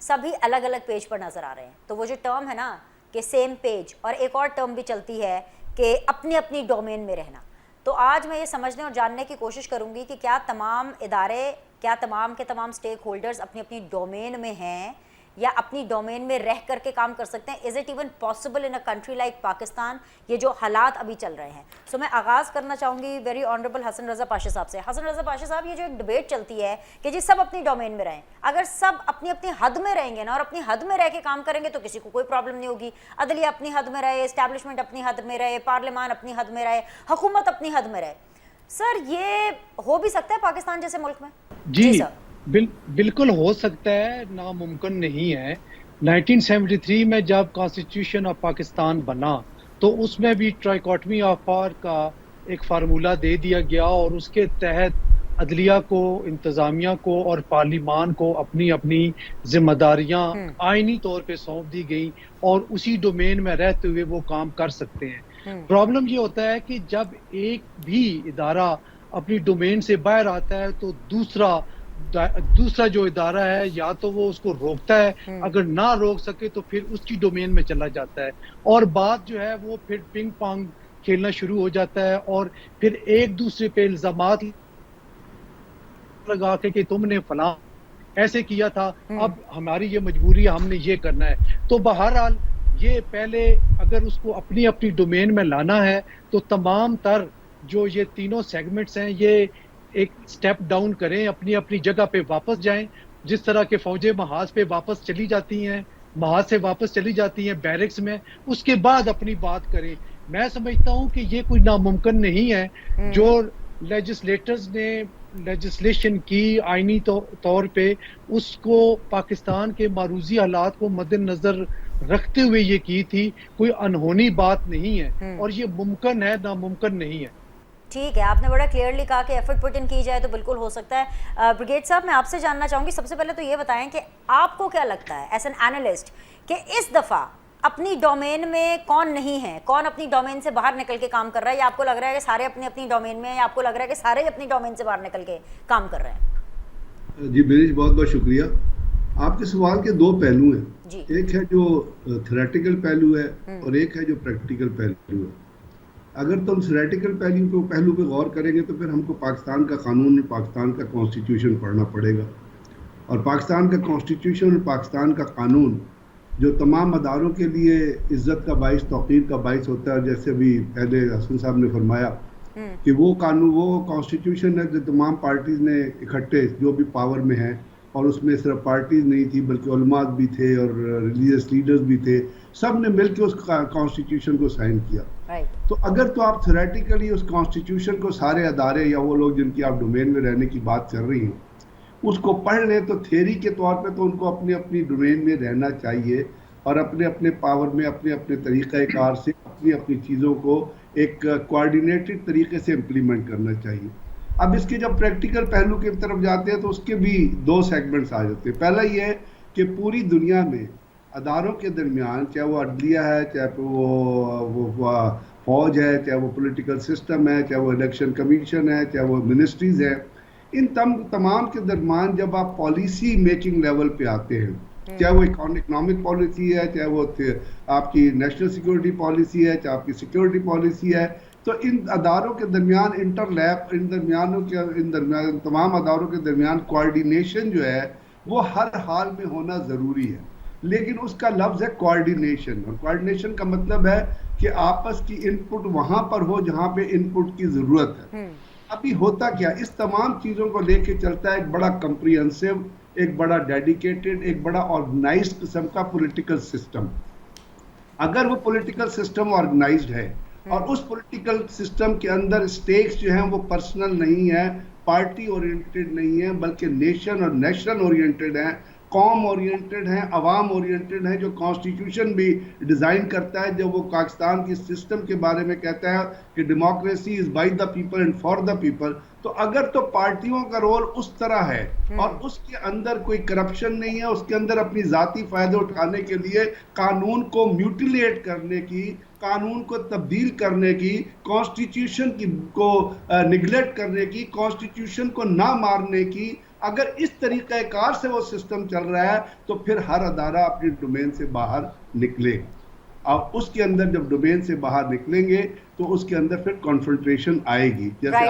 سبھی الگ الگ پیج پر نظر آ رہے ہیں. تو وہ جو ٹرم ہے نا کہ سیم پیج, اور ایک اور ٹرم بھی چلتی ہے کہ اپنی اپنی ڈومین میں رہنا. تو آج میں یہ سمجھنے اور جاننے کی کوشش کروں گی کہ کیا تمام ادارے, کیا تمام کے تمام سٹیک ہولڈرز اپنی اپنی ڈومین میں ہیں یا اپنی ڈومین میں رہ کر کے کام کر سکتے ہیں. Is it even possible in a country like Pakistan, یہ جو حالات ابھی چل رہے ہیں. سو میں آغاز کرنا چاہوں گی ویری آنریبل حسن رضا پاشا صاحب سے. حسن رضا پاشا صاحب, یہ جو ایک ڈبیٹ چلتی ہے کہ جی سب اپنی ڈومین میں رہیں, اگر سب اپنی اپنی حد میں رہیں گے نا اور اپنی حد میں رہ کے کام کریں گے تو کسی کو کوئی پرابلم نہیں ہوگی. عدلیہ اپنی حد میں رہے, اسٹیبلشمنٹ اپنی حد میں رہے, پارلیمان اپنی حد میں رہے, حکومت اپنی حد میں رہے. سر یہ ہو بھی سکتا ہے پاکستان جیسے ملک میں؟ جی سر بالکل ہو سکتا ہے, ناممکن نہیں ہے. 1973 میں جب کانسٹیٹیوشن آف پاکستان بنا تو اس میں بھی ٹرائیکاٹمی آف پاور کا ایک فارمولہ دے دیا گیا اور اس کے تحت عدلیہ کو, انتظامیہ کو اور پارلیمان کو اپنی اپنی ذمہ داریاں آئینی طور پہ سونپ دی گئیں اور اسی ڈومین میں رہتے ہوئے وہ کام کر سکتے ہیں. پرابلم یہ ہوتا ہے کہ جب ایک بھی ادارہ اپنی ڈومین سے باہر آتا ہے تو دوسرا جو ادارہ ہے یا تو وہ اس کو روکتا ہے, اگر نہ روک سکے تو پھر اس کی ڈومین میں چلا جاتا ہے اور بات جو ہے وہ پھر پنگ پانگ کھیلنا شروع ہو جاتا ہے اور پھر ایک دوسرے پہ الزامات لگا کے کہ تم نے فلاں ایسے کیا تھا, اب ہماری یہ مجبوری ہے, ہم نے یہ کرنا ہے. تو بہرحال یہ پہلے اگر اس کو اپنی اپنی ڈومین میں لانا ہے تو تمام تر جو یہ تینوں سیگمنٹس ہیں یہ ایک سٹیپ ڈاؤن کریں, اپنی اپنی جگہ پہ واپس جائیں. جس طرح کے فوجیں محاذ پہ واپس چلی جاتی ہیں, محاذ سے واپس چلی جاتی ہیں بیرکس میں, اس کے بعد اپنی بات کریں. میں سمجھتا ہوں کہ یہ کوئی ناممکن نہیں ہے. جو لیجسلیٹرز نے لیجسلیشن کی آئینی طور پہ, اس کو پاکستان کے معروضی حالات کو مد نظر رکھتے ہوئے یہ کی تھی, کوئی انہونی بات نہیں ہے اور یہ ممکن ہے, ناممکن نہیں ہے. ٹھیک ہے, آپ نے بڑا کلیئرلی کہا کہ ایفرٹ پٹ ان کی جائے تو بالکل ہو سکتا ہے. بریگیڈ صاحب, میں آپ سے جاننا چاہوں گی, سب سے پہلے تو یہ بتائیں کہ آپ کو کیا لگتا ہے ایز این اینالسٹ کہ اس دفعہ اپنی ڈومین میں کون نہیں ہے, کون اپنی ڈومین سے باہر نکل کے کام کر رہا ہے, یا آپ کو لگ رہا ہے کہ سارے اپنی اپنی ڈومین میں ہیں, یا آپ کو لگ رہا ہے کہ سارے اپنی ڈومین سے باہر نکل کے کام کر رہے ہیں؟ جی بریج, بہت بہت شکریہ. آپ کے سوال کے دو پہلو ہیں, جی. ایک ہے جو تھیوریٹیکل پہلو ہے اور ایک ہے جو پریکٹیکل پہلو ہے. اگر تم تھیوریٹیکل پہلو پہ غور کریں گے تو پھر ہم کو پاکستان کا قانون اور پاکستان کا کانسٹیٹیوشن پڑھنا پڑے گا. اور پاکستان کا کانسٹیٹیوشن اور پاکستان کا قانون جو تمام اداروں کے لیے عزت کا باعث, توقیر کا باعث ہوتا ہے, جیسے ابھی پہلے حسن صاحب نے فرمایا کہ وہ قانون, وہ کانسٹیٹیوشن ہے جو تمام پارٹیز نے اکٹھے جو بھی پاور میں ہیں, اور اس میں صرف پارٹیز نہیں تھی بلکہ علماء بھی تھے اور ریلیجیس لیڈرز بھی تھے, سب نے مل کے اس کانسٹیٹیوشن کو سائن کیا. تو اگر تو آپ تھیوریٹیکلی اس کانسٹیٹیوشن کو سارے ادارے یا وہ لوگ جن کی آپ ڈومین میں رہنے کی بات کر رہی ہیں اس کو پڑھ لیں تو تھیوری کے طور پہ تو ان کو اپنی اپنی ڈومین میں رہنا چاہیے اور اپنے اپنے پاور میں اپنے اپنے طریقہ کار سے اپنی اپنی چیزوں کو ایک کوآرڈینیٹڈ طریقے سے امپلیمنٹ کرنا چاہیے. اب اس کے جب پریکٹیکل پہلو کی طرف جاتے ہیں تو اس کے بھی دو سیگمنٹس آ جاتے ہیں. پہلا یہ ہے کہ پوری دنیا میں اداروں کے درمیان, چاہے وہ عدلیہ ہے, چاہے وہ فوج ہے, چاہے وہ پولیٹیکل سسٹم ہے, چاہے وہ الیکشن کمیشن ہے, چاہے وہ منسٹریز ہے, ان تمام کے درمیان جب آپ پالیسی میکنگ لیول پہ آتے ہیں, چاہے وہ اکنامک پالیسی ہے, چاہے وہ آپ کی نیشنل سیکورٹی پالیسی ہے, چاہے آپ کی سیکورٹی پالیسی ہے, تو ان اداروں کے درمیان انٹرلیپ, ان تمام اداروں کے درمیان کوآرڈینیشن جو ہے وہ ہر حال میں ہونا ضروری ہے. لیکن اس کا لفظ ہے کوآرڈینیشن, اور کوآرڈینیشن کا مطلب ہے کہ آپس کی ان پٹ وہاں پر ہو جہاں پہ ان پٹ کی ضرورت ہے. ابھی ہوتا کیا, اس تمام چیزوں کو لے کے چلتا ہے ایک بڑا کمپریہنسو, ایک بڑا ڈیڈیکیٹڈ, ایک بڑا آرگنائزڈ قسم کا پولیٹیکل سسٹم. اگر وہ پولیٹیکل سسٹم آرگنائزڈ ہے اور اس پولیٹیکل سسٹم کے اندر سٹیکس جو ہیں وہ پرسنل نہیں ہیں, پارٹی اورینٹڈ نہیں ہیں, بلکہ نیشن اور نیشنل اورینٹڈ ہیں, قوم اورینٹڈ ہیں, عوام اورینٹڈ ہیں, جو کانسٹیٹیوشن بھی ڈیزائن کرتا ہے, جب وہ پاکستان کی سسٹم کے بارے میں کہتا ہے کہ democracy is by the people and for the people. تو اگر تو پارٹیوں کا رول اس طرح ہے اور اس کے اندر کوئی کرپشن نہیں ہے, اس کے اندر اپنی ذاتی فائدے اٹھانے کے لیے قانون کو میوٹیلیٹ کرنے کی, قانون کو تبدیل کرنے کی, کانسٹیٹیوشن کو نگلیکٹ کرنے کی, کانسٹیٹیوشن کو نہ مارنے کی اگر اس طریقہ کار سے وہ سسٹم چل رہا ہے تو پھر ہر ادارہ اپنی ڈومین سے باہر نکلے. اب اس کے اندر جب ڈومین سے باہر نکلیں گے تو اس کے اندر پھر کنفرنٹریشن آئے گی. جیسے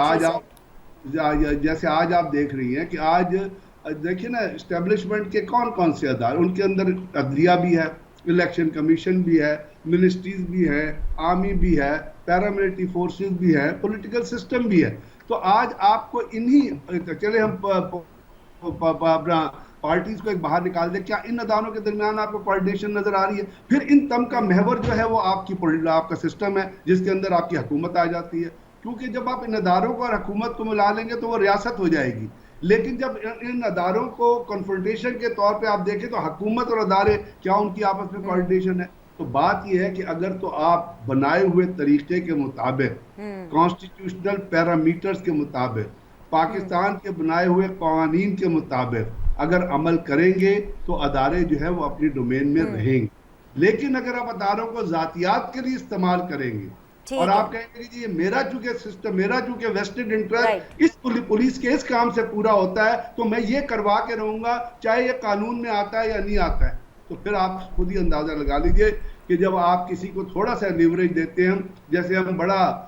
آج آپ دیکھ رہی ہیں کہ آج دیکھیں نا اسٹیبلشمنٹ کے کون سے ادارے, ان کے اندر عدلیہ بھی ہے, الیکشن کمیشن بھی ہے, منسٹریز بھی ہے, آرمی بھی ہے, پیراملٹری فورسز بھی ہے, پولیٹیکل سسٹم بھی ہے. تو آج آپ کو انہی, چلے ہم اپنا پارٹیز کو ایک باہر نکال دیں, کیا ان اداروں کے درمیان آپ کو کوارڈینیشن نظر آ رہی ہے؟ پھر ان تم کا محور جو ہے وہ آپ کا سسٹم ہے جس کے اندر آپ کی حکومت آ جاتی ہے. کیونکہ جب آپ ان اداروں کو اور حکومت کو ملا لیں گے تو وہ ریاست ہو جائے گی. لیکن جب ان اداروں کو کنفرنٹیشن کے طور پہ آپ دیکھیں تو حکومت اور ادارے کیا ان کی آپس میں کوارڈینیشن ہے؟ تو بات یہ ہے کہ اگر تو آپ بنائے ہوئے طریقے کے مطابق, کانسٹیٹیوشنل پیرامیٹرز کے مطابق, پاکستان کے بنائے ہوئے قوانین کے مطابق اگر عمل کریں گے تو ادارے جو ہے وہ اپنی ڈومین میں رہیں گے. لیکن اگر آپ اداروں کو ذاتیات کے لیے استعمال کریں گے اور آپ کہیں گے کہ یہ میرا چونکہ سسٹم, میرا چونکہ ویسٹڈ انٹرسٹ اس پولیس کے اس کام سے پورا ہوتا ہے تو میں یہ کروا کے رہوں گا چاہے یہ قانون میں آتا ہے یا نہیں آتا ہے, تو پھر آپ خود ہی اندازہ لگا لیجئے کہ جب آپ کسی کو تھوڑا سا لیوریج دیتے ہیں, جیسے ہم بڑا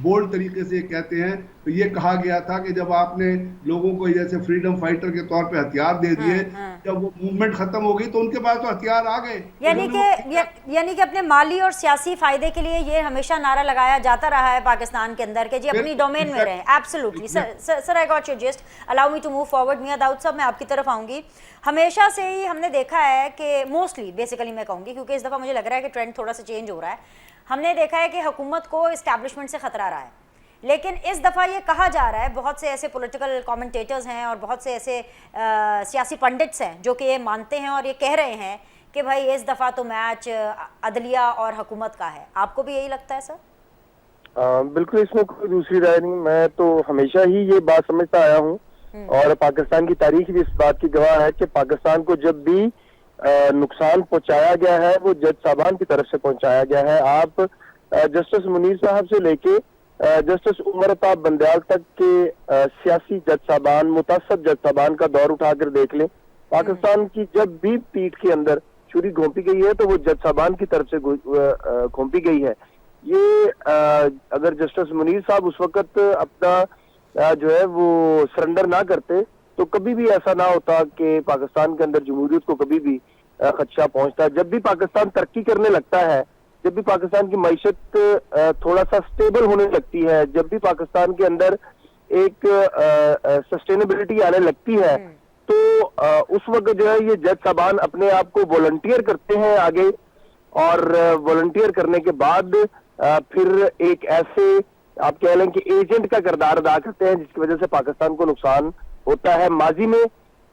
بولڈ طریقے سے کہتے ہیں, تو یہ کہا گیا تھا کہ جب آپ نے لوگوں کو جیسے فریڈم فائٹر کے طور پہ ہتھیار دے دیے, جب وہ موومنٹ ختم ہو گئی تو ان کے پاس تو ہتھیار آ گئے. یعنی کہ اپنے مالی اور سیاسی فائدے کے لیے یہ ہمیشہ نعرہ لگایا جاتا رہا ہے پاکستان کے اندر کہ جی اپنی ڈومین میں رہیں. Absolutely sir, I got your gist. Allow me to move forward. Mian Dawood صاحب, میں آپ کی طرف آؤں گی. ہمیشہ سے ہی ہم نے دیکھا ہے کہ موسٹلی بیسیکلی میں کہوں گی کیونکہ اس دفعہ مجھے لگ رہا ہے کہ ٹرینڈ تھوڑا سا چینج ہو رہا ہے, ہم نے دیکھا ہے کہ حکومت کو اسٹیبلشمنٹ سے خطرہ رہا ہے. لیکن اس دفعہ یہ کہا جا رہا ہے, بہت سے ایسے پولیٹیکل کامنٹیٹرز ہیں اور بہت سے ایسے سیاسی پنڈتس ہیں جو کہ یہ مانتے ہیں اور یہ کہہ رہے ہیں کہ بھائی اس دفعہ تو میچ عدلیہ اور حکومت کا ہے. آپ کو بھی یہی لگتا ہے سر؟ بالکل, اس میں کوئی دوسری رائے نہیں. میں تو ہمیشہ ہی یہ بات سمجھتا آیا ہوں اور پاکستان کی تاریخ بھی اس بات کی گواہ ہے کہ پاکستان کو جب بھی نقصان پہنچایا گیا ہے وہ جج صاحبان کی طرف سے پہنچایا گیا ہے. آپ جسٹس منیر صاحب سے لے کے جسٹس عمر عطاب بندیال تک کے سیاسی جج صاحبان, متعصب جج صاحبان کا دور اٹھا کر دیکھ لیں. پاکستان کی جب بھی پیٹھ کے اندر چھری گھونپی گئی ہے تو وہ جج صاحبان کی طرف سے گھونپی گئی ہے. یہ اگر جسٹس منیر صاحب اس وقت اپنا جو ہے وہ سرنڈر نہ کرتے تو کبھی بھی ایسا نہ ہوتا کہ پاکستان کے اندر جمہوریت کو کبھی بھی خدشہ پہنچتا. جب بھی پاکستان ترقی کرنے لگتا ہے, جب بھی پاکستان کی معیشت تھوڑا سا سٹیبل ہونے لگتی ہے, جب بھی پاکستان کے اندر ایک سسٹینیبلٹی آنے لگتی ہے تو اس وقت جو ہے یہ جج صاحبان اپنے آپ کو والنٹیئر کرتے ہیں آگے, اور والنٹیئر کرنے کے بعد پھر ایک ایسے آپ کہہ لیں کہ ایجنٹ کا کردار ادا کرتے ہیں جس کی وجہ سے پاکستان کو نقصان ہوتا ہے ماضی میں.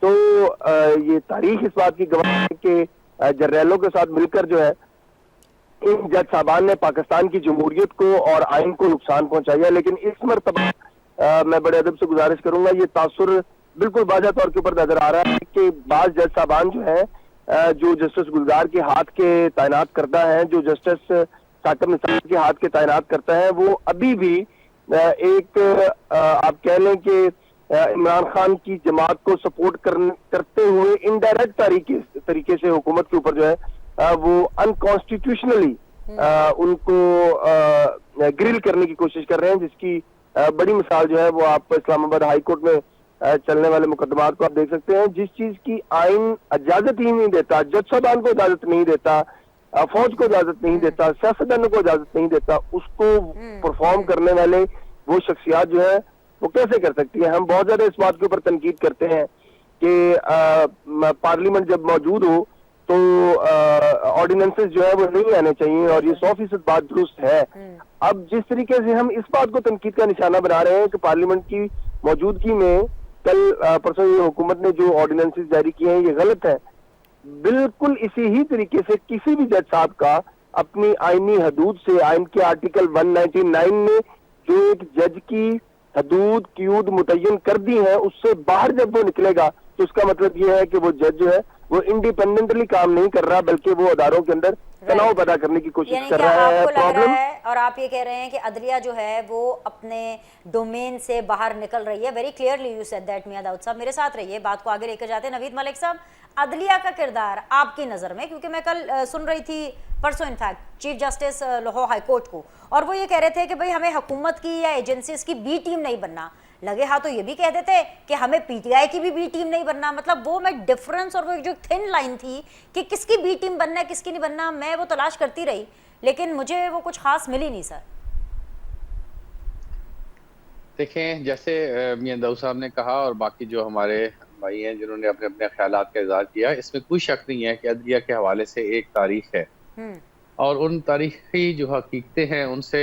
تو یہ تاریخ اس بات کی گواہ ہے کہ جرنیلوں کے ساتھ مل کر جو ہے ان جج صاحبان نے پاکستان کی جمہوریت کو اور آئین کو نقصان پہنچایا. لیکن اس مرتبہ میں بڑے ادب سے گزارش کروں گا, یہ تاثر بالکل واضح طور کے اوپر نظر آ رہا ہے کہ بعض جج صاحبان جو ہیں جو جسٹس گلزار کے ہاتھ کے تعینات کردہ ہیں, جو جسٹس ثاقب نثار کے ہاتھ کے تعینات کرتا ہے, وہ ابھی بھی ایک آپ کہہ لیں کہ عمران خان کی جماعت کو سپورٹ کرتے ہوئے انڈائریکٹ طریقے سے حکومت کے اوپر جو ہے وہ انکانسٹیٹیوشنلی ان کو گرل کرنے کی کوشش کر رہے ہیں, جس کی بڑی مثال جو ہے وہ آپ اسلام آباد ہائی کورٹ میں چلنے والے مقدمات کو آپ دیکھ سکتے ہیں. جس چیز کی آئین اجازت ہی نہیں دیتا, جج صاحبان کو اجازت نہیں دیتا, فوج کو اجازت نہیں دیتا, سیاستدانوں کو اجازت نہیں دیتا, اس کو پرفارم کرنے والے وہ شخصیات جو ہے وہ کیسے کر سکتی ہے. ہم بہت زیادہ اس بات کے اوپر تنقید کرتے ہیں کہ پارلیمنٹ جب موجود ہو تو آرڈیننسز جو ہے وہ نہیں آنے چاہیے, اور یہ 100% بات درست ہے. اب جس طریقے سے ہم اس بات کو تنقید کا نشانہ بنا رہے ہیں کہ پارلیمنٹ کی موجودگی میں کل پرسوں یہ حکومت نے جو آرڈیننسز جاری کیے ہیں یہ غلط ہے. بالکل اسی ہی طریقے سے کسی بھی جج صاحب کا اپنی آئینی حدود سے, آئین کے آرٹیکل 199 میں جو ایک جج کی حدود قیود متعین کر دی ہیں اس سے باہر جب وہ نکلے گا تو اس کا مطلب یہ ہے کہ وہ جج جو ہے وہ انڈیپینڈنٹلی کام نہیں کر رہا بلکہ وہ اداروں کے اندر تناؤ پیدا کرنے کی کوشش کر رہا ہے. اور آپ یہ کہہ رہے ہیں کہ عدلیہ جو ہے وہ اپنے ڈومین سے باہر نکل رہی ہے. Very clearly you said that. میاں داؤد صاحب میرے ساتھ رہیے, بات کو آگے لے کر جاتے ہیں. نوید ملک صاحب, عدلیہ کا کردار آپ کی نظر میں, کیونکہ میں کل سن رہی تھی پرسوں in fact chief justice Lahore high court کو, اور وہ یہ کہہ رہے تھے کہ بھئی ہمیں حکومت کی یا ایجنسیز کی بی ٹیم نہیں بننا. لگے ہاں تو یہ بھی کہہ دیتے کہ ہمیں پی ٹی آئی کی بھی بی ٹیم نہیں بننا. مطلب وہ میں ڈفرنس اور وہ جو تھن لائن تھی کہ کس کی بی ٹیم بننا ہے کس کی نہیں بننا, میں وہ تلاش کرتی رہی, لیکن مجھے وہ کچھ خاص ملی نہیں سر. دیکھیں, جیسے میاں داؤد صاحب نے کہا اور باقی جو ہمارے بھائی ہیں جنہوں نے اپنے اپنے خیالات کا اظہار کیا, اس میں کوئی شک نہیں ہے کہ عدلیہ کے حوالے سے ایک تاریخ ہے, اور ان تاریخی جو حقیقتیں ہیں ان سے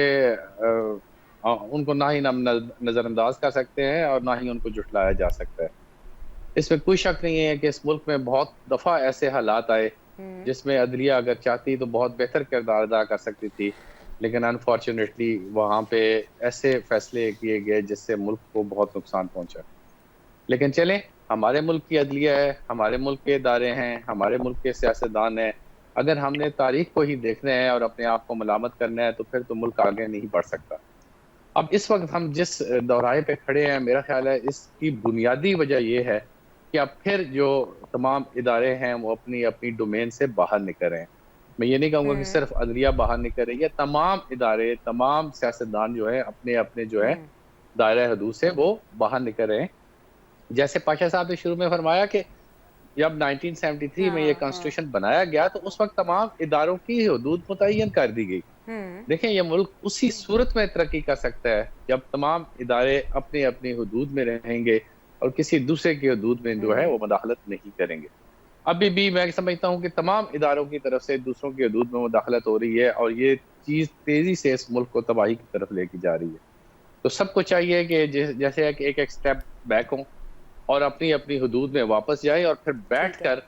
ان کو نہ ہی ہم نظر انداز کر سکتے ہیں اور نہ ہی ان کو جھٹلایا جا سکتا ہے. اس میں کوئی شک نہیں ہے کہ اس ملک میں بہت دفعہ ایسے حالات آئے جس میں عدلیہ اگر چاہتی تو بہت بہتر کردار ادا کر سکتی تھی, لیکن انفارچونیٹلی وہاں پہ ایسے فیصلے کیے گئے جس سے ملک کو بہت نقصان پہنچا. لیکن چلیں, ہمارے ملک کی عدلیہ ہے, ہمارے ملک کے ادارے ہیں, ہمارے ملک کے سیاستدان ہیں. اگر ہم نے تاریخ کو ہی دیکھنا ہے اور اپنے آپ کو ملامت کرنا ہے تو پھر تو ملک آگے نہیں بڑھ سکتا. اب اس وقت ہم جس دورائے پہ کھڑے ہیں, میرا خیال ہے اس کی بنیادی وجہ یہ ہے کہ اب پھر جو تمام ادارے ہیں وہ اپنی اپنی ڈومین سے باہر نکل رہے ہیں. میں یہ نہیں کہوں گا کہ صرف عدلیہ باہر نکل رہی ہے, تمام ادارے, تمام سیاستدان جو ہیں اپنے اپنے جو ہے دائرہ حدود سے وہ باہر نکل رہے ہیں. جیسے پاشا صاحب نے شروع میں فرمایا کہ جب 1973 میں یہ کانسٹیٹیوشن بنایا گیا تو اس وقت تمام اداروں کی حدود متعین کر دی گئی. دیکھیں, یہ ملک اسی صورت میں ترقی کر سکتا ہے جب تمام ادارے اپنے اپنی حدود میں رہیں گے اور کسی دوسرے کی حدود میں جو ہے وہ مداخلت نہیں کریں گے. ابھی بھی میں سمجھتا ہوں کہ تمام اداروں کی طرف سے دوسروں کی حدود میں مداخلت ہو رہی ہے اور یہ چیز تیزی سے اس ملک کو تباہی کی طرف لے کے جا رہی ہے. تو سب کو چاہیے کہ جیسے کہ ایک سٹیپ بیک ہوں اور اپنی اپنی حدود میں واپس جائیں اور پھر بیٹھ کر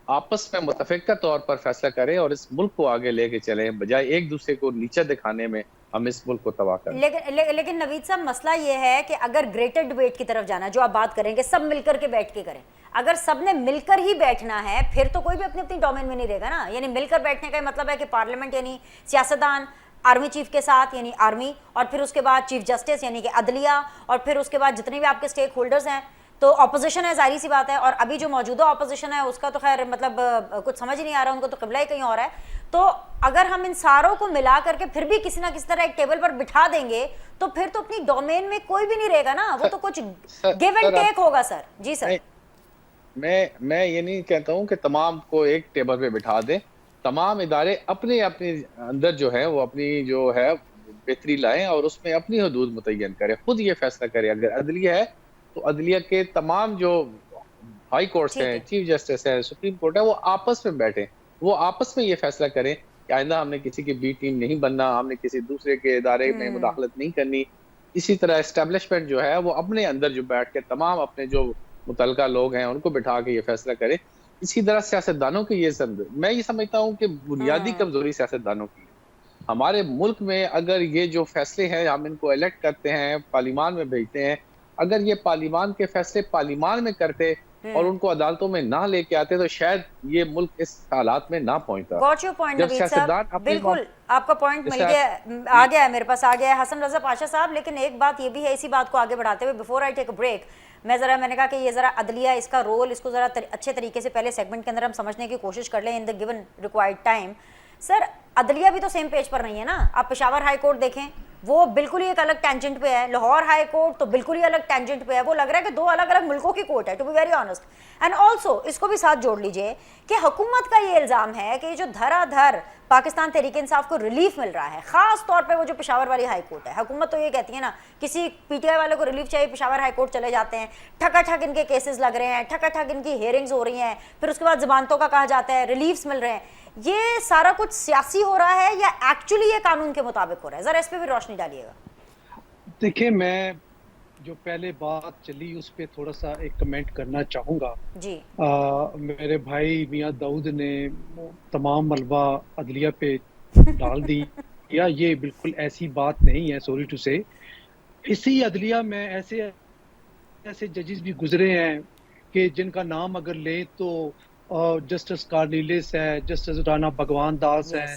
آپس میں متفقہ طور پر فیصلہ کریں اور اس ملک کو آگے لے کے چلیں, بجائے ایک دوسرے کو نیچے دکھانے میں ہم اس ملک کو تباہ کریں. لیکن نوید صاحب, مسئلہ یہ ہے کہ اگر گریٹر ڈیبیٹ کی طرف جانا ہے, جو آپ بات کریں کہ سب مل کر کے بیٹھ کے کریں, اگر سب نے مل کر ہی بیٹھنا ہے پھر تو کوئی بھی اپنی اپنی ڈومین میں نہیں رہے گا نا. یعنی مل کر بیٹھنے کا مطلب ہے کہ پارلیمنٹ یعنی سیاستدان, آرمی چیف کے ساتھ یعنی آرمی, اور پھر اس کے بعد چیف جسٹس یعنی کہ عدلیہ, اور پھر اس کے بعد جتنے بھی آپ کے سٹیک ہولڈرز ہیں, تو اپوزیشن ہے, ظاہری سی بات ہے. اور ابھی جو موجودہ اپوزیشن ہے اس کا تو خیر مطلب کچھ سمجھ نہیں آ رہا, ان کو تو قبلہ ہی کہیں اور ہے. تو اگر ہم ان ساروں کو ملا کر کے پھر بھی کسی نہ کسی طرح ایک ٹیبل پر بٹھا دیں گے تو پھر تو اپنی ڈومین میں کوئی بھی نہیں رہے گا نا, وہ تو کچھ گیو اینڈ ٹیک ہوگا. سر جی سر, میں یہ نہیں کہتا ہوں کہ تمام کو ایک ٹیبل پہ بٹھا دیں. تمام ادارے اپنے اپنے اندر جو ہے وہ اپنی جو ہے بہتری لائیں اور اس میں اپنی حدود متعین کریں, خود یہ فیصلہ کریں. اگر عدلیہ ہے تو عدلیہ کے تمام جو ہائی کورٹس ہیں, چیف جسٹس ہیں, سپریم کورٹ ہے, وہ آپس میں بیٹھیں, وہ آپس میں یہ فیصلہ کریں کہ آئندہ ہم نے کسی کی بی ٹیم نہیں بننا, ہم نے کسی دوسرے کے ادارے میں مداخلت نہیں کرنی. اسی طرح اسٹیبلشمنٹ جو ہے وہ اپنے اندر جو بیٹھ کے تمام اپنے جو متعلقہ لوگ ہیں ان کو بٹھا کے یہ فیصلہ کرے. اسی طرح سیاستدانوں کی میں یہ سمجھتا ہوں کہ بنیادی کمزوری سیاستدانوں کی ہمارے ملک میں. اگر یہ جو فیصلے ہیں ہم ان کو الیکٹ کرتے ہیں, پارلیمان میں بھیجتے ہیں, اگر یہ پارلیمان کے فیصلے پارلیمان میں کرتے اور ان کو عدالتوں میں نہ لے کے آتے تو شاید یہ ملک اس حالات میں نہ پہنچتا. گاٹ یور پوائنٹ نوید صاحب, بالکل آپ کا پوائنٹ مل گیا, آ گیا ہے میرے پاس, آ گیا ہے حسن رضا پاشا صاحب. لیکن ایک بات یہ بھی ہے, اسی بات کو آگے بڑھاتے ہوئے before I take a break, میں نے کہا کہ یہ ذرا عدلیہ, اس کا رول, اس کو ذرا اچھے طریقے سے پہلے سیگمنٹ کے اندر ہم سمجھنے کی کوشش کر لیں ان دا گیون ریکوائرڈ ٹائم. سر عدلیہ بھی تو سیم پیج پر نہیں ہے نا. آپ پشاور ہائی کورٹ دیکھیں, وہ بالکل ہی ایک الگ ٹینجنٹ پہ ہے. لاہور ہائی کورٹ تو بالکل ہی الگ ٹینجنٹ پہ ہے. وہ لگ رہا ہے کہ دو الگ الگ ملکوں کی کورٹ ہے, to be very honest. And also اس کو بھی ساتھ جوڑ لیجئے کہ حکومت کا یہ الزام ہے کہ جو دھرا دھر پاکستان تحریک انصاف کو ریلیف مل رہا ہے, خاص طور پہ وہ جو پشاور والی ہائی کورٹ ہے. حکومت تو یہ کہتی ہے نا, کسی پی ٹی آئی والے کو ریلیف چاہیے پشاور ہائی کورٹ چلے جاتے ہیں, ٹھکا ٹھک ان کے کیسز لگ رہے ہیں, ٹھکا ٹھک ان کی ہیئرنگز ہو رہی ہیں, پھر اس کے بعد ضمانتوں کا کہا جاتا ہے, ریلیفز مل رہے ہیں. یہ سارا کچھ سیاسی ہو رہا ہے یا ایکچولی یہ قانون کے مطابق ہو رہا ہے؟ ذرا اس پہ بھی روشنی ڈالیے گا. دیکھیں, میں جو پہلے بات چلی اس پہ تھوڑا سا ایک کمنٹ کرنا چاہوں گا. جی, میرے بھائی میاں داؤد نے تمام ملبہ عدلیہ پہ ڈال دی یا یہ بالکل ایسی بات نہیں ہے, سوری ٹو سے. اسی عدلیہ میں ایسے ججز بھی گزرے ہیں کہ جن کا نام اگر لیں تو جسٹس کارنیلس ہے, جسٹس رانا بھگوان داس ہیں,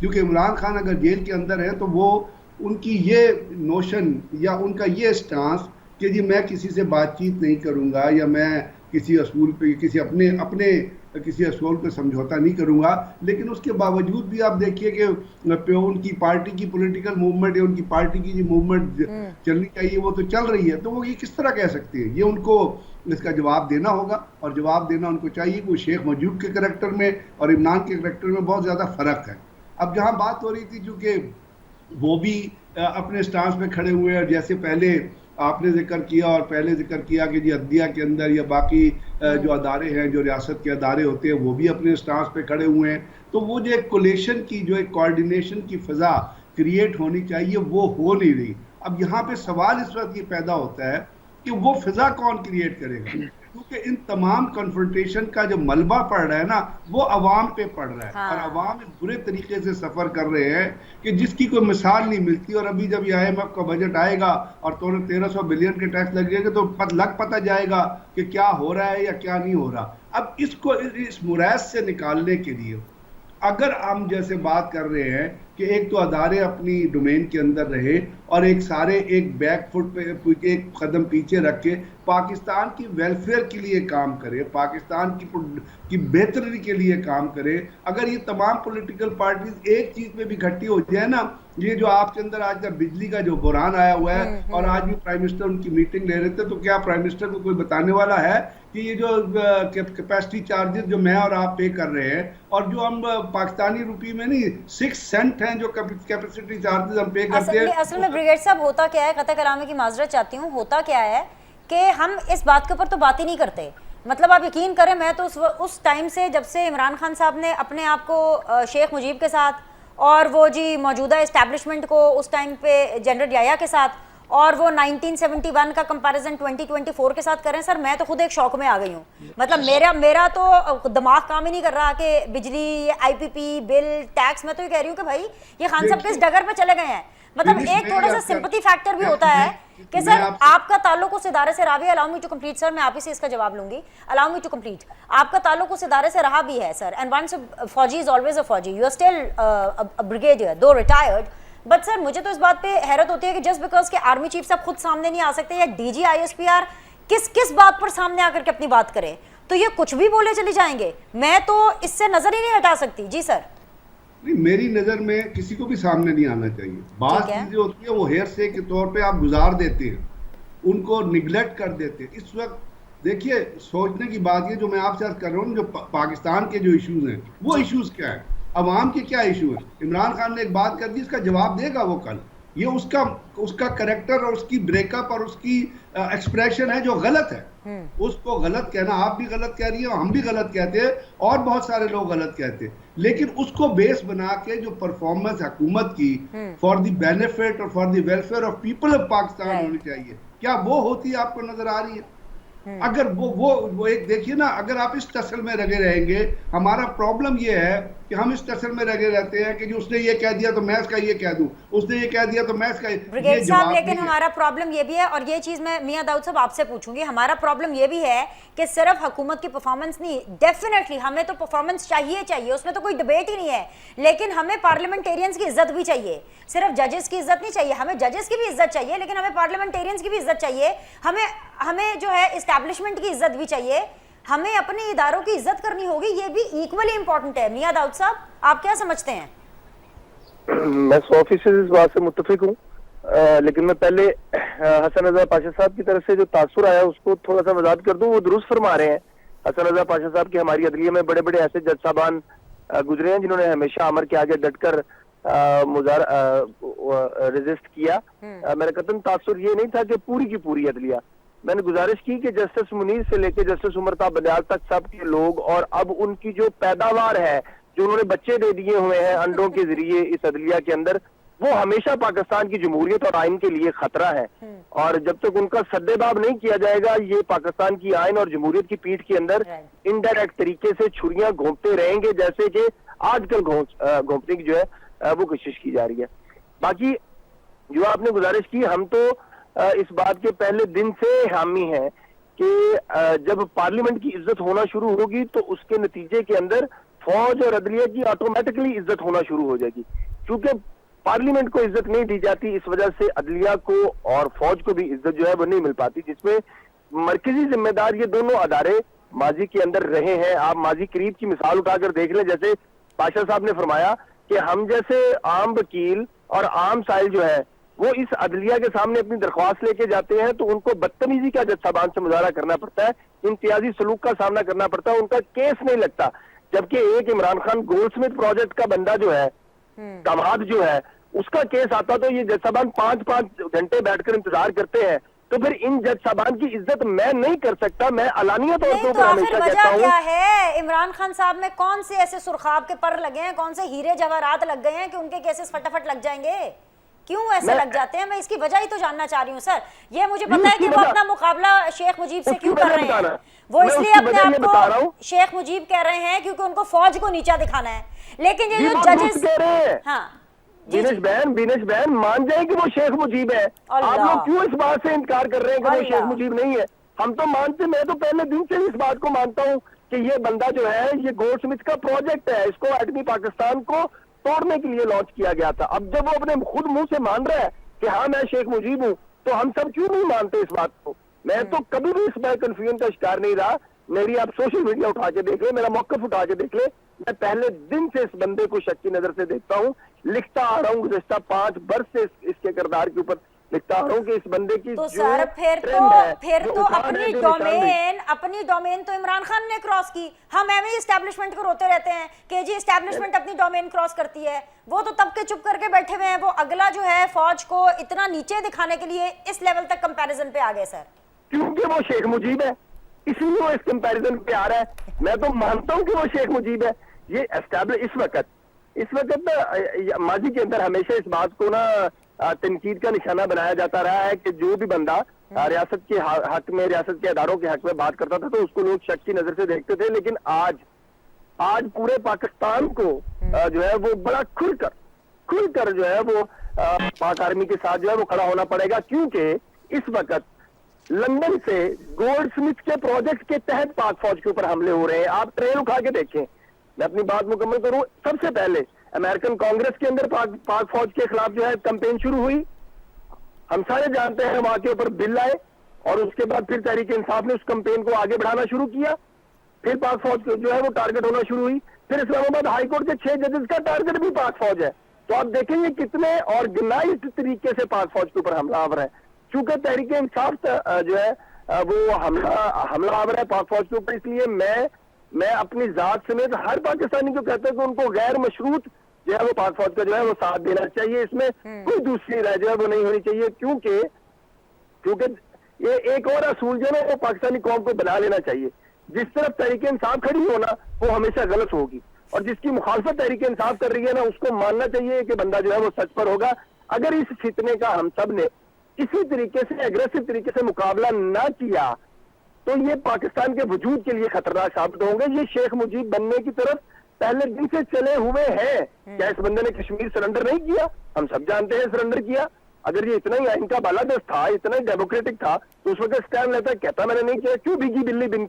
کیونکہ عمران خان اگر جیل کے اندر ہے تو وہ ان کی یہ نوشن یا ان کا یہ اسٹانس کہ جی میں کسی سے بات چیت نہیں کروں گا یا میں کسی اصول پہ کسی اپنے کسی اصول پہ سمجھوتا نہیں کروں گا، لیکن اس کے باوجود بھی آپ دیکھیے کہ ان کی پارٹی کی پولیٹیکل موومنٹ یا ان کی پارٹی کی جو موومنٹ چلنی چاہیے وہ تو چل رہی ہے، تو وہ یہ کس طرح کہہ سکتے ہیں؟ یہ ان کو اس کا جواب دینا ہوگا، اور جواب دینا ان کو چاہیے کہ وہ شیخ مجوب کے کریکٹر میں اور عمران کے کریکٹر میں بہت زیادہ فرق ہے۔ اب جہاں بات ہو رہی تھی چونکہ وہ بھی اپنے سٹانس پہ کھڑے ہوئے، اور جیسے پہلے آپ نے ذکر کیا اور پہلے ذکر کیا کہ جی عدلیہ کے اندر یا باقی جو ادارے ہیں جو ریاست کے ادارے ہوتے ہیں وہ بھی اپنے سٹانس پہ کھڑے ہوئے ہیں، تو وہ جو ایک کولیشن کی جو ایک کوارڈینیشن کی فضا کریٹ ہونی چاہیے وہ ہو نہیں رہی۔ اب یہاں پہ سوال اس وقت یہ پیدا ہوتا ہے کہ وہ فضا کون کریٹ کرے گا، کیونکہ ان تمام کنفرنٹیشن کا جو ملبہ پڑ رہا ہے نا وہ عوام پہ پڑ رہا ہے، اور عوام اس برے طریقے سے سفر کر رہے ہیں کہ جس کی کوئی مثال نہیں ملتی۔ اور ابھی جب یہ IMF کا بجٹ آئے گا اور 1300 بلین کے ٹیکس لگ جائے گا تو پتہ جائے گا کہ کیا ہو رہا ہے یا کیا نہیں ہو رہا۔ اب اس کو اس موراث سے نکالنے کے لیے اگر ہم جیسے بات کر رہے ہیں کہ ایک تو ادارے اپنی ڈومین کے اندر رہے اور ایک سارے ایک بیک فٹ پہ ایک قدم پیچھے رکھ کے پاکستان کی ویلفیئر کے لیے کام کرے، پاکستان کی بہتری کے لیے کام کرے، اگر یہ تمام پولیٹیکل پارٹیز ایک چیز پہ بھی اکٹھی ہو جائے نا، یہ جو آپ کے اندر آج کا بجلی کا جو بحران آیا ہوا ہے، اور آج بھی پرائم منسٹر ان کی میٹنگ لے رہے تھے، تو کیا پرائم منسٹر کو کوئی بتانے والا ہے کہ یہ جو کیپیسٹی چارجز جو میں اور آپ پے کر رہے ہیں اور جو ہم پاکستانی روپی میں نہیں 6 سینٹ ہیں جو کیپیسٹی چارجز ہم پے کرتے ہیں۔ اصل میں بریگیڈ صاحب ہوتا کیا ہے، قطع کلامی کی معذرت چاہتی ہوں، ہوتا کیا ہے کہ ہم اس بات کے اوپر تو بات ہی نہیں کرتے۔ مطلب آپ یقین کریں میں تو اس ٹائم سے جب سے عمران خان صاحب نے اپنے آپ کو شیخ مجیب کے ساتھ اور وہ جی موجودہ اسٹیبلشمنٹ کو اس ٹائم پہ جنرل یحییٰ کے ساتھ اور وہ 1971 کا کمپیریزن 2024 کے ساتھ کریں، سر میں تو خود ایک شوق میں آ گئی ہوں۔ مطلب میرا تو دماغ کام ہی نہیں کر رہا کہ بجلی، IPP، بل، ٹیکس، میں تو یہ کہہ رہی ہوں کہ بھائی یہ خان صاحب کس ڈگر پہ چلے گئے ہیں۔ مطلب ایک تھوڑا سا سمپتھی فیکٹر بھی ہوتا ہے کہ سر آپ کا تعلق اس ادارے سے رہا بھی ہے، الاؤ می ٹو کمپلیٹ سر، میں آپ ہی سے اس کا جواب لوں گی، الاؤ می ٹو کمپلیٹ، آپ کا تعلق اس ادارے سے رہا بھی ہے سر، اینڈ ونس فوجی از آلویز اے فوجی، یو آر اسٹل بریگیڈیئر دو ریٹائرڈ، بٹ سر مجھے تو اس بات پہ حیرت ہوتی ہے کہ جسٹ بیکاز کہ آرمی چیف صاحب خود سامنے نہیں آ سکتے یا DG ISPR کس بات پر سامنے آ کر کے اپنی بات کرے تو یہ کچھ بھی بولے چلی جائیں گے، میں تو اس سے نظر ہی نہیں ہٹا سکتی۔ جی سر نہیں، میری نظر میں کسی کو بھی سامنے نہیں آنا چاہیے، بعض چیزیں ہوتی ہیں وہ ہیئرسے کے طور پہ آپ گزار دیتے ہیں، ان کو نگلیکٹ کر دیتے ہیں۔ اس وقت دیکھیے سوچنے کی بات یہ جو میں آپ سے عرض کر رہا ہوں، جو پاکستان کے جو ایشوز ہیں وہ ایشوز کیا ہیں، عوام کے کیا ایشو ہیں۔ عمران خان نے ایک بات کر دی، اس کا جواب دے گا وہ کل، یہ اس کا کریکٹر اور اس کی بریک اپ اور اس کی ایکسپریشن ہے جو غلط ہے، اس کو غلط کہنا، آپ بھی غلط کہہ رہی ہیں، ہم بھی غلط کہتے ہیں اور بہت سارے لوگ غلط کہتے ہیں، لیکن اس کو بیس بنا کے جو پرفارمنس حکومت کی فار دی بینیفٹ اور for the welfare of people of Pakistan ہونی چاہیے، کیا وہ ہوتی ہے آپ کو نظر آ رہی ہے؟ اگر وہ ایک دیکھیے نا، اگر آپ اس ٹسل میں لگے رہیں گے، ہمارا پرابلم یہ ہے کہ ہم اس ٹسل میں لگے رہتے ہیں کہ جو اس نے یہ کہہ دیا تو میں اس کا یہ کہہ دوں، اس نے یہ کہہ دیا تو میں اس کا بریگیڈ صاحب، لیکن ہمارا پرابلم یہ بھی ہے، اور یہ چیز میں میاں داؤد صاحب آپ سے پوچھوں گی، ہمارا پرابلم یہ بھی ہے کہ صرف حکومت کی پرفارمنس نہیں، ڈیفینیٹلی ہمیں تو پرفارمنس چاہیے، اس میں تو کوئی ڈبیٹ ہی نہیں ہے، لیکن ہمیں پارلیمنٹیرینز کی عزت بھی چاہیے، صرف ججز کی عزت نہیں چاہیے، ہمیں ججز کی بھی عزت چاہیے، لیکن ہمیں پارلیمنٹیرینز کی بھی عزت چاہیے، ہمیں جو ہے اسٹیبلشمنٹ کی عزت بھی چاہیے، ہمیں اپنے اداروں کی عزت کرنی ہوگی، یہ بھی ایکولی امپورٹنٹ ہے۔ میاں داؤد صاحب آپ کیا سمجھتے ہیں؟ میں 100% اس بات سے متفق ہوں، لیکن میں پہلے حسن رضا پاشا صاحب کی طرف سے جو تاثر آیا اس کو تھوڑا سا وضاحت کر دوں۔ وہ درست فرما رہے ہیں حسن رضا پاشا صاحب کہ ہماری عدلیہ میں بڑے بڑے ایسے جج صاحبان گزرے ہیں جنہوں نے ہمیشہ امر کے آگے ڈٹ کر ریزسٹ کیا۔ میرا قطعاً تاثر یہ نہیں تھا کہ پوری کی پوری عدلیہ، میں نے گزارش کی کہ جسٹس منیر سے لے کے جسٹس عمرتاب بلیال تک سب کے لوگ، اور اب ان کی جو پیداوار ہے، جو انہوں نے بچے دے دیے ہوئے ہیں انڈوں کے ذریعے اس عدلیہ کے اندر، وہ ہمیشہ پاکستان کی جمہوریت اور آئین کے لیے خطرہ ہے، اور جب تک ان کا سدے باب نہیں کیا جائے گا، یہ پاکستان کی آئین اور جمہوریت کی پیٹھ کے اندر انڈائریکٹ طریقے سے چھریاں گھونپتے رہیں گے، جیسے کہ آج کل گھونپنے کی جو ہے وہ کوشش کی جا رہی ہے۔ باقی جو آپ نے گزارش کی، ہم تو اس بات کے پہلے دن سے حامی ہیں کہ جب پارلیمنٹ کی عزت ہونا شروع ہوگی تو اس کے نتیجے کے اندر فوج اور عدلیہ کی آٹومیٹکلی عزت ہونا شروع ہو جائے گی، کیونکہ پارلیمنٹ کو عزت نہیں دی جاتی، اس وجہ سے عدلیہ کو اور فوج کو بھی عزت جو ہے وہ نہیں مل پاتی، جس میں مرکزی ذمہ دار یہ دونوں ادارے ماضی کے اندر رہے ہیں۔ آپ ماضی قریب کی مثال اٹھا کر دیکھ لیں، جیسے پاشا صاحب نے فرمایا کہ ہم جیسے عام وکیل اور عام سائل جو ہے وہ اس عدلیہ کے سامنے اپنی درخواست لے کے جاتے ہیں تو ان کو بدتمیزی کا جج صاحبان سے مظاہرہ کرنا پڑتا ہے، امتیازی سلوک کا سامنا کرنا پڑتا ہے، ان کا کیس نہیں لگتا، جبکہ ایک Imran Khan gold Smith project کا بندہ جو ہے کماد جو ہے اس کا کیس آتا تو یہ جج صاحبان 5 گھنٹے بیٹھ کر انتظار کرتے ہیں۔ تو پھر ان جج صاحبان کی عزت میں نہیں کر سکتا، میں علانیہ طور نہیں تو آخر وجہ کیا ہے؟ عمران خان صاحب میں کون سے ایسے سرخاب کے پر لگے ہیں، کون سے ہیرے جواہرات لگ گئے ہیں کہ ان کے کیسز فٹافٹ لگ جائیں گے؟ کیوں ایسے لگ جاتے ہیں؟ میں اس کی وجہ ہی تو جاننا چاہ رہی ہوں سر۔ یہ مجھے پتا ہے کہ وہ اپنا مقابلہ شیخ مجیب سے کیوں کر رہے ہیں، وہ اس لیے اپنے آپ کو شیخ مجیب کہہ رہے ہیں کیونکہ ان کو فوج کو نیچا دکھانا ہے، لیکن یہ جو ججز ہاں بینش بہن مان جائیں کہ وہ شیخ مجیب ہے، آپ لوگ کیوں اس بات سے انکار کر رہے ہیں کہ وہ شیخ مجیب نہیں ہے؟ ہم تو مانتے، میں تو پہلے دن سے اس بات کو مانتا ہوں کہ یہ بندہ جو ہے یہ گولڈ سمتھ کا پروجیکٹ ہے، اس کو ایٹمی پاکستان کو توڑنے کے لیے لانچ کیا گیا تھا۔ اب جب وہ اپنے خود منہ سے مان رہا ہے کہ ہاں میں شیخ مجیب ہوں تو ہم سب کیوں نہیں مانتے اس بات کو؟ میں تو کبھی بھی اس میں کنفیوژن کا شکار نہیں رہا۔ میری آپ سوشل میڈیا اٹھا کے دیکھ لیں، میرا موقف اٹھا کے دیکھ لیں، میں پہلے دن سے اس بندے کو شک کی نظر سے دیکھتا ہوں، لکھتا آ رہا ہوں، گزشتہ 5 برس سے اس کے کردار کے اوپر لکھتا آ رہا ہوں کہ اس بندے کی تو سر پھر تو اپنی ڈومین تو عمران خان نے کراس کی۔ ہم ایویں اسٹیبلشمنٹ کو روتے رہتے ہیں کہ جی اسٹیبلشمنٹ اپنی ڈومین کراس کرتی ہے، وہ تو تب کے چپ کر کے بیٹھے ہوئے ہیں، وہ اگلا جو ہے فوج کو اتنا نیچے دکھانے کے لیے اس لیول تک کمپیریزن پہ آ گئے سر، کیونکہ وہ شیخ مجیب ہے، اسی لیے وہ اس کمپیریزن پہ آ رہا ہے۔ میں تو مانتا ہوں کہ وہ شیخ مجیب ہے۔ یہ اسٹیبلش اس وقت ماضی کے اندر ہمیشہ اس بات کو نا تنقید کا نشانہ بنایا جاتا رہا ہے کہ جو بھی بندہ ریاست کے حق میں، ریاست کے اداروں کے حق میں بات کرتا تھا تو اس کو لوگ شک کی نظر سے دیکھتے تھے، لیکن آج پورے پاکستان کو جو ہے وہ بڑا کھل کر جو ہے وہ پاک آرمی کے ساتھ جو ہے وہ کھڑا ہونا پڑے گا، کیونکہ اس وقت لندن سے گولڈ سمتھ کے پروجیکٹ کے تحت پاک فوج کے اوپر حملے ہو رہے ہیں۔ آپ ٹرین اٹھا کے دیکھیں، میں اپنی بات مکمل کروں، سب سے پہلے امریکن کانگریس کے اندر پاک فوج کے خلاف جو ہے کمپین شروع ہوئی، ہم سارے جانتے ہیں وہاں کے اوپر بل آئے، اور اس کے بعد پھر تحریک انصاف نے اس کمپین کو آگے بڑھانا شروع کیا، پھر پاک فوج جو ہے وہ ٹارگٹ ہونا شروع ہوئی، پھر اسلام آباد ہائی کورٹ کے 6 ججز کا ٹارگٹ بھی پاک فوج ہے۔ تو آپ دیکھیں گے کتنے آرگنائزڈ طریقے سے پاک فوج کے اوپر حملہ آور ہے، چونکہ تحریک انصاف جو ہے وہ حملہ آور ہے پاک فوج کے اوپر، اس لیے میں اپنی ذات سمیت ہر پاکستانی کو کہتا ہوں کہ ان کو غیر مشروط جو ہے وہ پاک فوج کا جو ہے وہ ساتھ دینا چاہیے، اس میں کوئی دوسری رائے جو ہے وہ نہیں ہونی چاہیے، کیونکہ یہ ایک اور اصول جو ہے وہ پاکستانی قوم کو بنا لینا چاہیے، جس طرف تحریک انصاف کھڑی ہونا وہ ہمیشہ غلط ہوگی، اور جس کی مخالفت تحریک انصاف کر رہی ہے نا اس کو ماننا چاہیے کہ بندہ جو ہے وہ سچ پر ہوگا۔ اگر اس فتنے کا ہم سب نے اسی طریقے سے ایگریسو طریقے سے مقابلہ نہ کیا تو یہ پاکستان کے وجود کے لیے خطرناک ثابت ہوں گے۔ یہ شیخ مجیب بننے کی طرف پہلے دن سے چلے ہوئے ہیں، کیا اس بندے نے کشمیر سرنڈر نہیں کیا؟ ہم سب جانتے ہیں سرنڈر کیا۔ اگر یہ اتنا ہی ان کا بالادست تھا، اتنا ہی ڈیموکریٹک تھا تو اس وقت اسٹینڈ لیتا، کہتا میں نے نہیں کیا، کیوں بھیگی بلی بن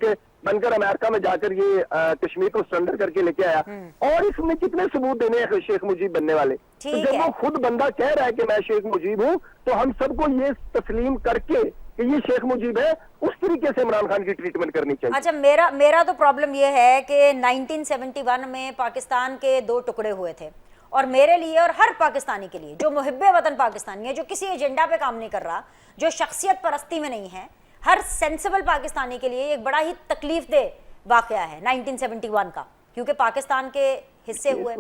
کر امریکہ میں جا کر یہ کشمیر کو سرنڈر کر کے لے کے آیا؟ اور اس میں کتنے ثبوت دینے ہیں شیخ مجیب بننے والے؟ تو جب وہ خود بندہ کہہ رہا ہے کہ میں شیخ مجیب ہوں تو ہم سب کو یہ تسلیم کر کے کہ یہ شیخ مجیب ہے اس طریقے سے عمران خان کی ٹریٹمنٹ کرنی چاہیے۔ اچھا میرا تو پرابلم یہ ہے کہ 1971 میں پاکستان کے 2 ٹکڑے ہوئے تھے، اور میرے لیے اور ہر پاکستانی کے لیے جو محب وطن پاکستانی ہے، جو کسی ایجنڈا پہ کام نہیں کر رہا، جو شخصیت پرستی میں نہیں ہے، ہر سینسیبل پاکستانی کے لیے ایک بڑا ہی تکلیف دہ واقعہ ہے 1971 کا، کیونکہ پاکستان کے حصے ہوئے۔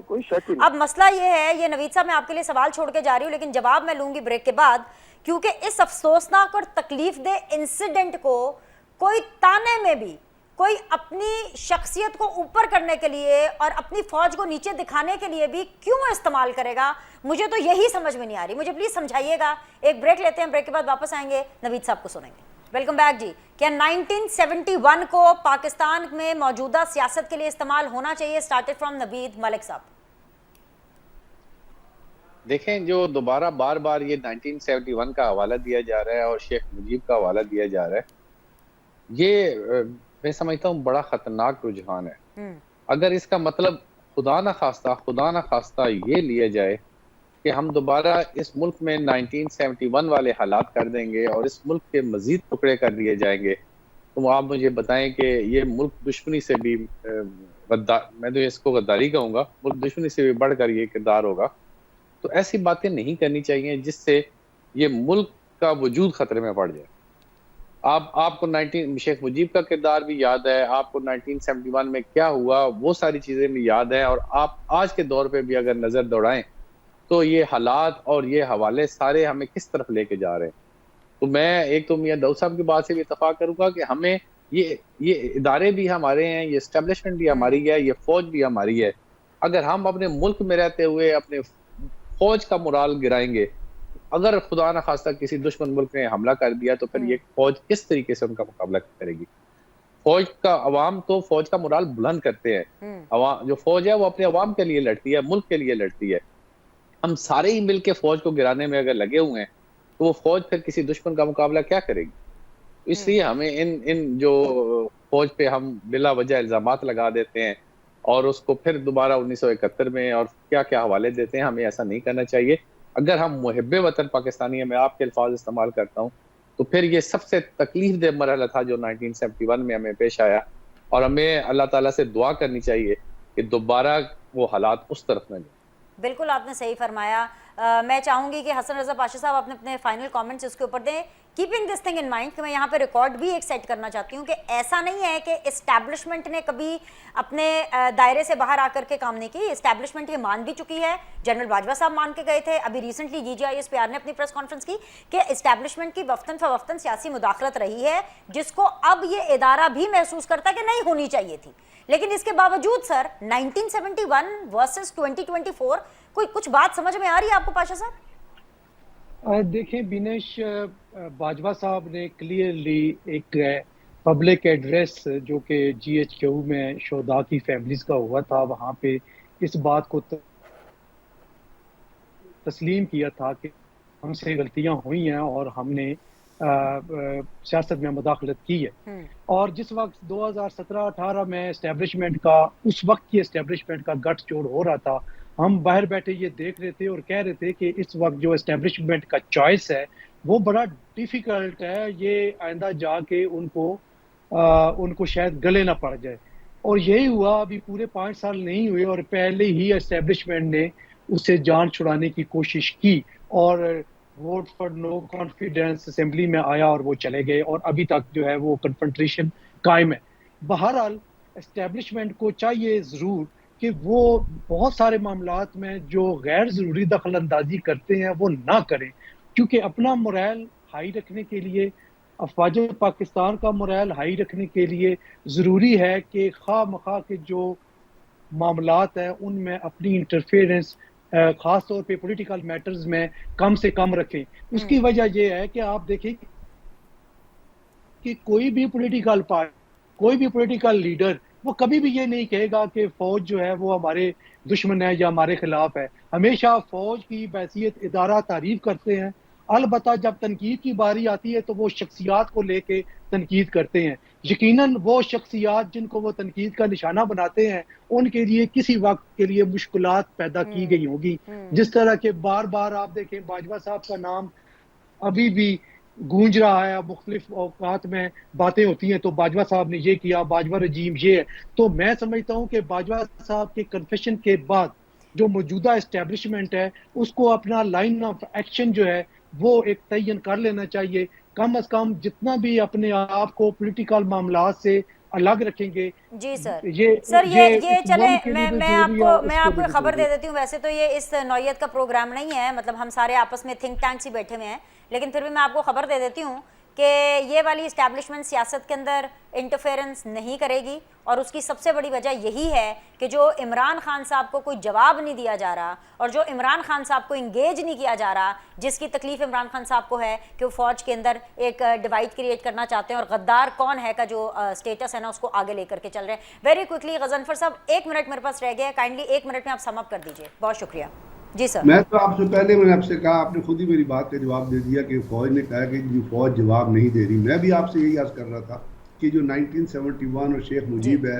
اب مسئلہ یہ ہے، یہ نوید صاحب میں آپ کے لیے سوال چھوڑ کے جا رہی ہوں لیکن جواب میں لوں گی بریک کے بعد، کیونکہ اس افسوسناک اور تکلیف دہ انسیڈنٹ کو کوئی تانے میں بھی، کوئی اپنی شخصیت کو اوپر کرنے کے لیے اور اپنی فوج کو نیچے دکھانے کے لیے بھی کیوں استعمال کرے گا؟ مجھے تو یہی سمجھ میں نہیں آ رہی، مجھے پلیز سمجھائیے گا۔ ایک بریک لیتے ہیں، بریک کے بعد واپس آئیں گے، نوید صاحب کو سنیں گے۔ ویلکم بیک جی۔ کیا 1971 کو پاکستان میں موجودہ سیاست کے لیے استعمال ہونا چاہیے؟ اسٹارٹڈ فرام نوید ملک صاحب۔ دیکھیں، جو دوبارہ بار بار یہ 1971 کا حوالہ دیا جا رہا ہے اور شیخ مجیب کا حوالہ دیا جا رہا ہے، یہ میں سمجھتا ہوں بڑا خطرناک رجحان ہے، اگر اس کا مطلب خدا نہ خواستہ یہ لیا جائے کہ ہم دوبارہ اس ملک میں 1971 والے حالات کر دیں گے اور اس ملک کے مزید ٹکڑے کر دیے جائیں گے، تو آپ مجھے بتائیں کہ یہ ملک دشمنی سے بھی میں تو اس کو غداری کہوں گا، ملک دشمنی سے بھی بڑھ کر یہ کردار ہوگا. تو ایسی باتیں نہیں کرنی چاہیے جس سے یہ ملک کا وجود خطرے میں پڑ جائے. آپ کو شیخ مجیب کا کردار بھی یاد ہے، آپ کو 1971 میں کیا ہوا وہ ساری چیزیں بھی یاد ہیں، اور آپ آج کے دور پہ بھی اگر نظر دوڑائیں تو یہ حالات اور یہ حوالے سارے ہمیں کس طرف لے کے جا رہے ہیں. تو میں ایک تو میاں داؤد صاحب کی بات سے بھی اتفاق کروں گا کہ ہمیں یہ ادارے بھی ہمارے ہیں، یہ اسٹیبلشمنٹ بھی ہماری ہے، یہ فوج بھی ہماری ہے. اگر ہم اپنے ملک میں رہتے ہوئے اپنے فوج کا مرال گرائیں گے، اگر خدا نہ خواستہ کسی دشمن ملک نے حملہ کر دیا تو پھر یہ فوج کس طریقے سے ان کا مقابلہ کرے گی؟ فوج کا عوام تو فوج کا مرال بلند کرتے ہیں. جو فوج ہے وہ اپنے عوام کے لیے لڑتی ہے، ملک کے لیے لڑتی ہے. ہم سارے ہی مل کے فوج کو گرانے میں اگر لگے ہوئے ہیں تو وہ فوج پھر کسی دشمن کا مقابلہ کیا کرے گی؟ اس لیے ہمیں ان جو فوج پہ ہم بلا وجہ الزامات لگا دیتے ہیں اور اس کو پھر دوبارہ 1971 میں اور کیا کیا حوالے دیتے ہیں، ہمیں ایسا نہیں کرنا چاہیے. اگر ہم محب وطن پاکستانی ہیں، میں آپ کے الفاظ استعمال کرتا ہوں، تو پھر یہ سب سے تکلیف دہ مرحلہ تھا جو 1971 میں ہمیں پیش آیا، اور ہمیں اللہ تعالیٰ سے دعا کرنی چاہیے کہ دوبارہ وہ حالات اس طرف نہ جائیں. بالکل آپ نے صحیح فرمایا. میں چاہوں گی کہ حسن رضا پاشا صاحب اپنے فائنل کامنٹس اس کے اوپر دیں. Keeping this thing in mind کہ میں یہاں پہ ریکارڈ بھی ایک سیٹ کرنا چاہتی ہوں کہ ایسا نہیں ہے کہ اسٹیبلشمنٹ نے کبھی اپنے دائرے سے باہر آ کر کے کام نہیں کی. اسٹیبلشمنٹ یہ مان بھی چکی ہے، جنرل باجوہ صاحب مان کے گئے تھے. ابھی ریسنٹلی GGIS-PR نے اپنی پریس کانفرنس کی کہ اسٹیبلشمنٹ کی وقتاً فوقتاً سیاسی مداخلت رہی ہے، جس کو اب یہ ادارہ بھی محسوس کرتا ہے کہ نہیں ہونی چاہیے تھی. لیکن اس کے باوجود سر 1971 ورسز 2024 کوئی کچھ بات سمجھ میں آ رہی ہے آپ کو پاشا صاحب؟ دیکھیں بینش، باجوہ صاحب نے کلیئرلی ایک پبلک ایڈریس جو کہ GHQ میں شہداء کی فیملیز کا ہوا تھا، وہاں پہ اس بات کو تسلیم کیا تھا کہ ہم سے غلطیاں ہوئی ہیں اور ہم نے سیاست میں مداخلت کی ہے. اور جس وقت 2017-18 میں اسٹیبلشمنٹ کا، اس وقت کی اسٹیبلشمنٹ کا گٹ جوڑ ہو رہا تھا، ہم باہر بیٹھے یہ دیکھ رہے تھے اور کہہ رہے تھے کہ اس وقت جو اسٹیبلشمنٹ کا چوائس ہے وہ بڑا ڈیفیکلٹ ہے، یہ آئندہ جا کے ان کو شاید گلے نہ پڑ جائے. اور یہی ہوا. ابھی پورے 5 سال نہیں ہوئے اور پہلے ہی اسٹیبلشمنٹ نے اسے جان چھڑانے کی کوشش کی اور vote for no confidence assembly میں آیا اور وہ چلے گئے، اور ابھی تک جو ہے وہ کنفرنٹریشن قائم ہے. بہرحال اسٹیبلشمنٹ کو چاہیے ضرور کہ وہ بہت سارے معاملات میں جو غیر ضروری دخل اندازی کرتے ہیں وہ نہ کریں، کیونکہ اپنا مورائل ہائی رکھنے کے لیے، افواج پاکستان کا مورائل ہائی رکھنے کے لیے ضروری ہے کہ خواہ مخواہ کے جو معاملات ہیں ان میں اپنی انٹرفیئرنس خاص طور پہ پولیٹیکل میٹرز میں کم سے کم رکھیں. اس کی وجہ یہ ہے کہ آپ دیکھیں کہ کوئی بھی پولیٹیکل پارٹی، کوئی بھی پولیٹیکل لیڈر وہ کبھی بھی یہ نہیں کہے گا کہ فوج جو ہے وہ ہمارے دشمن ہے یا ہمارے خلاف ہے. ہمیشہ فوج کی بحیثیت ادارہ تعریف کرتے ہیں. البتہ جب تنقید کی باری آتی ہے تو وہ شخصیات کو لے کے تنقید کرتے ہیں. یقیناً وہ شخصیات جن کو وہ تنقید کا نشانہ بناتے ہیں ان کے لیے کسی وقت کے لیے مشکلات پیدا کی گئی ہوگی. جس طرح کے بار بار آپ دیکھیں باجوہ صاحب کا نام ابھی بھی گونج رہا ہے، مختلف اوقات میں باتیں ہوتی ہیں تو باجوہ صاحب نے یہ کیا، باجوہ رجیم یہ ہے. تو میں سمجھتا ہوں کہ باجوہ صاحب کے کنفیشن کے بعد جو موجودہ اسٹیبلشمنٹ ہے اس کو اپنا لائن آف ایکشن جو ہے وہ ایک تعین کر لینا چاہیے. کم از کم جتنا بھی اپنے آپ کو پولیٹیکل معاملات سے الگ رکھیں گے. جی سر، یہ چلیں میں آپ کو خبر دے دیتی ہوں. ویسے تو یہ اس نوعیت کا پروگرام نہیں ہے، مطلب ہم سارے آپس میں تھنک ٹینکس ہی بیٹھے ہوئے ہیں، لیکن پھر بھی میں آپ کو خبر دے دیتی ہوں کہ یہ والی اسٹیبلشمنٹ سیاست کے اندر انٹرفیئرنس نہیں کرے گی، اور اس کی سب سے بڑی وجہ یہی ہے کہ جو عمران خان صاحب کو کوئی جواب نہیں دیا جا رہا اور جو عمران خان صاحب کو انگیج نہیں کیا جا رہا، جس کی تکلیف عمران خان صاحب کو ہے کہ وہ فوج کے اندر ایک ڈیوائڈ کریٹ کرنا چاہتے ہیں اور غدار کون ہے کا جو سٹیٹس ہے نا اس کو آگے لے کر کے چل رہے ہیں. ویری کوئکلی غضنفر صاحب 1 منٹ میرے پاس رہ گیا ہے، کائنڈلی 1 منٹ میں آپ سم اپ کر دیجیے. بہت شکریہ. جی سر. میں تو آپ سے پہلے میں نے آپ سے کہا، آپ نے خود ہی میری بات کا جواب دے دیا کہ فوج نے کہا کہ جو فوج جواب نہیں دے رہی. میں بھی آپ سے یہی عرض کر رہا تھا کہ جو 1971 اور شیخ مجیب ہے